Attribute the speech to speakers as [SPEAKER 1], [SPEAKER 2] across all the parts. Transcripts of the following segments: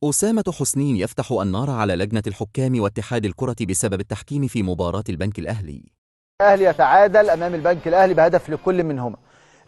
[SPEAKER 1] أسامة حسنين يفتح النار على لجنة الحكام واتحاد الكرة بسبب التحكيم في مباراة البنك الأهلي.
[SPEAKER 2] الأهلي يتعادل أمام البنك الأهلي بهدف لكل منهما.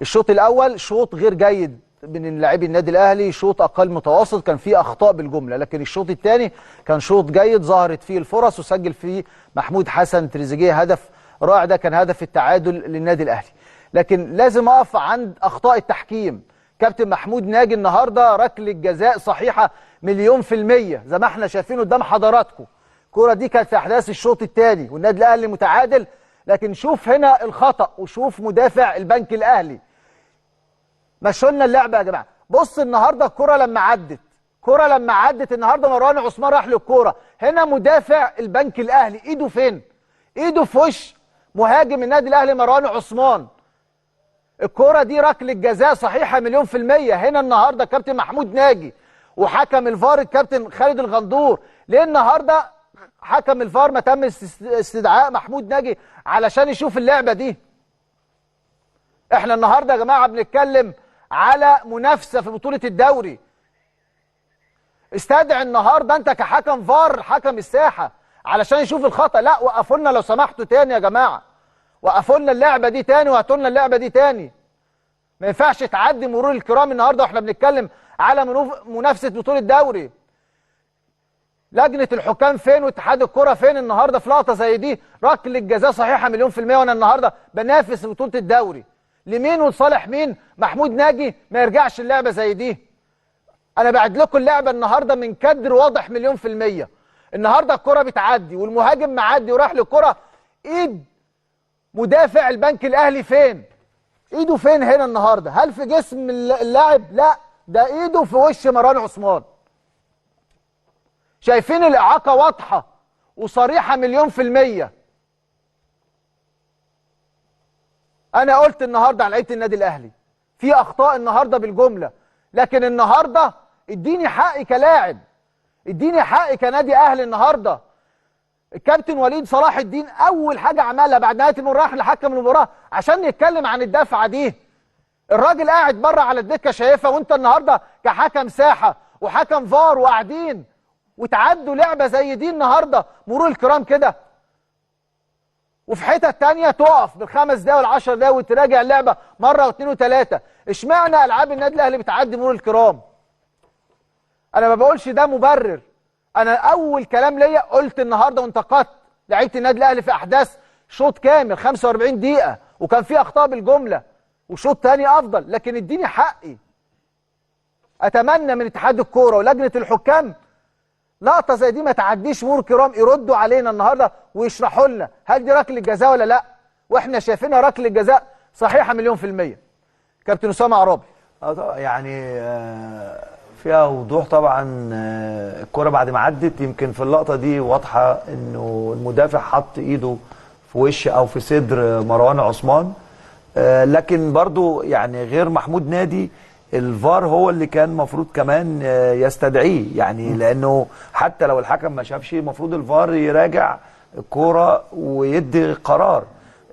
[SPEAKER 2] الشوط الأول شوط غير جيد من لاعبي النادي الأهلي، شوط أقل متوسط، كان فيه أخطاء بالجملة، لكن الشوط الثاني كان شوط جيد ظهرت فيه الفرص وسجل فيه محمود حسن تريزيجيه هدف رائع، ده كان هدف التعادل للنادي الأهلي. لكن لازم أقف عند أخطاء التحكيم. كابتن محمود ناجي النهارده ركلة جزاء صحيحة مليون في المية زي ما احنا شايفين قدام حضراتكم. الكورة دي كانت في أحداث الشوط الثاني والنادي الأهلي متعادل، لكن شوف هنا الخطأ وشوف مدافع البنك الأهلي. مشوا لنا اللعبة يا جماعة. بص النهارده الكورة لما عدت النهارده مروان عثمان راح للكورة، هنا مدافع البنك الأهلي إيده فين؟ إيده في وش مهاجم النادي الأهلي مروان عثمان. الكورة دي ركلة جزاء صحيحة مليون في المية. هنا النهارده كابتن محمود ناجي وحكم الفار الكابتن خالد الغندور. ليه النهارده حكم الفار ما تم استدعاء محمود ناجي علشان يشوف اللعبة دي؟ احنا النهارده يا جماعة بنتكلم على منافسة في بطولة الدوري. استدعي النهارده انت كحكم فار حكم الساحة علشان يشوف الخطأ. لا، وقفوا لنا لو سمحتوا تاني يا جماعة، وقفوا لنا اللعبة دي تاني وهاتوا لنا اللعبة دي تاني. ما ينفعش تعدي مرور الكرام النهارده واحنا بنتكلم على منافسة بطولة الدوري. لجنة الحكام فين واتحاد الكرة فين النهارده في لقطة زي دي؟ ركلة جزاء صحيحة مليون في المية وانا النهارده بنافس بطولة الدوري. لمين ولصالح مين؟ محمود ناجي ما يرجعش اللعبة زي دي. انا بعد لكم اللعبة النهارده من كدر واضح مليون في المية. النهارده الكرة بتعدي والمهاجم معدي وراح للكرة، ايد مدافع البنك الاهلي فين؟ ايده فين هنا النهارده؟ هل في جسم اللاعب؟ لا، ده ايده في وش مروان عثمان. شايفين الاعاقه واضحه وصريحه مليون في الميه. انا قلت النهارده على لعيبه النادي الاهلي في اخطاء النهارده بالجمله، لكن النهارده اديني حقي كلاعب، اديني حقي كنادي اهلي. النهارده الكابتن وليد صلاح الدين اول حاجه عملها بعد نهايه المباراه راح لحكم المباراه عشان يتكلم عن الدفعه دي. الراجل قاعد بره على الدكه شايفها، وانت النهارده كحكم ساحه وحكم فار وقاعدين وتعدوا لعبه زي دي النهارده مرور الكرام كده، وفي حتت تانيه تقف بالخمس دقايق والعشر دقايق وتراجع اللعبه مره واثنين وثلاثه. اشمعنى العاب النادي الاهلي بتعدي مرور الكرام؟ انا ما بقولش ده مبرر، انا اول كلام ليا قلت النهارده وانتقدت لعيبه النادي الاهلي في احداث شوط كامل 45 دقيقه وكان في اخطاء بالجمله وشوط تاني افضل، لكن اديني حقي. اتمنى من اتحاد الكوره ولجنه الحكام لقطه زي دي ما تعديش مرور كرام، يردوا علينا النهارده ويشرحوا لنا هل دي ركله جزاء ولا لا، واحنا شايفينها ركله جزاء صحيحه مليون في الميه. كابتن اسامه عرابي.
[SPEAKER 3] يعني فيها وضوح طبعا. الكرة بعد ما عدت يمكن في اللقطة دي واضحة انه المدافع حط ايده في وش او في صدر مروان عثمان. لكن برضو يعني غير محمود نادي الفار هو اللي كان المفروض كمان يستدعيه، يعني لانه حتى لو الحكم ما شافش المفروض الفار يراجع الكرة ويدي قرار،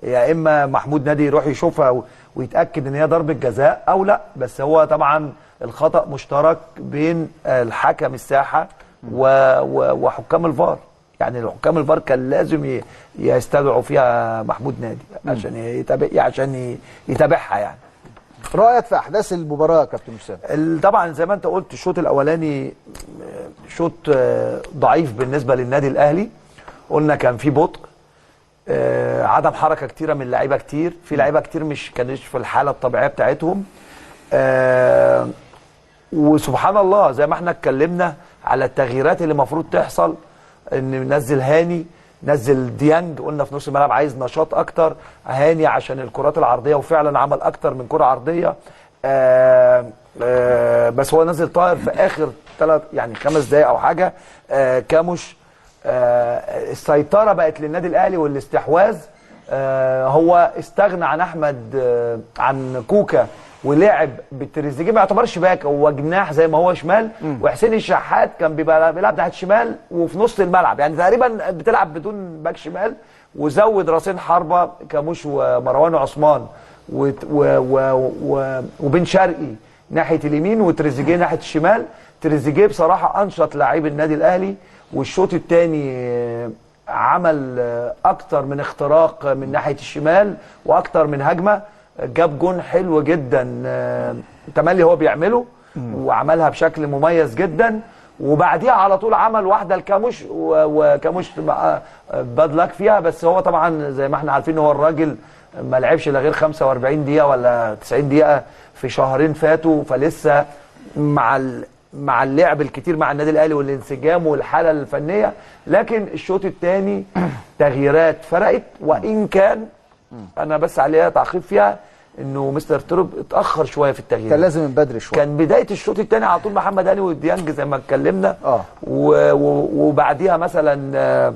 [SPEAKER 3] يا اما محمود نادي يروح يشوفها ويتاكد ان هي ضربة جزاء او لا. بس هو طبعا الخطأ مشترك بين الحكم الساحة وحكام الفار، يعني حكام الفار كان لازم يستدعوا فيها محمود نادي عشان يتابعها. يعني
[SPEAKER 2] رأيك في أحداث المباراة يا كابتن أسامة؟
[SPEAKER 3] طبعا زي ما أنت قلت الشوط الأولاني شوط ضعيف بالنسبة للنادي الأهلي. قلنا كان في بطء، عدم حركة كتيرة من لعيبة كتير، في لعيبة كتير مش كانش في الحالة الطبيعية بتاعتهم. وسبحان الله زي ما احنا اتكلمنا على التغييرات اللي المفروض تحصل، ان نزل هاني نزل ديانج، قلنا في نص الملعب عايز نشاط اكتر، هاني عشان الكرات العرضيه وفعلا عمل اكتر من كره عرضيه. بس هو نزل طاهر في اخر 5 دقايق او حاجه. كاموش السيطره بقت للنادي الاهلي والاستحواذ. هو استغنى عن احمد عن كوكا ولعب بالتريزيجيه، ما يعتبرش باك، هو جناح زي ما هو شمال. وحسين الشحات كان بيلعب ناحيه الشمال وفي نص الملعب، يعني تقريبا بتلعب بدون باك شمال. وزود راسين حربه كاموش ومروان عثمان وبن شرقي ناحيه اليمين وتريزيجيه ناحيه الشمال. تريزيجيه بصراحه انشط لاعبي النادي الاهلي، والشوط الثاني عمل اكتر من اختراق من ناحيه الشمال واكتر من هجمه، جاب جون حلو جدا تملي هو بيعمله وعملها بشكل مميز جدا. وبعديها على طول عمل واحده لكاموش، وكاموش باد لك فيها، بس هو طبعا زي ما احنا عارفين هو الراجل ما لعبش الا غير 45 دقيقه ولا 90 دقيقه في شهرين فاتوا، فلسه مع اللعب الكتير مع النادي الاهلي والانسجام والحاله الفنيه. لكن الشوط الثاني تغييرات فرقت، وان كان انا بس عليها تعقيب فيها انه مستر تروب اتاخر شويه في التغيير،
[SPEAKER 2] كان لازم من بدري شويه.
[SPEAKER 3] كان بدايه الشوط الثاني على طول محمد هاني وديانج زي ما اتكلمنا، وبعديها مثلا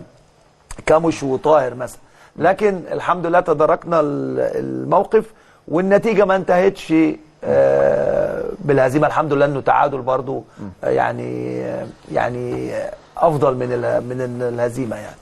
[SPEAKER 3] كاموش وطاهر مثلا. لكن الحمد لله تداركنا الموقف، والنتيجه ما انتهتش بالهزيمه، الحمد لله انه تعادل برضو يعني افضل من الهزيمه يعني.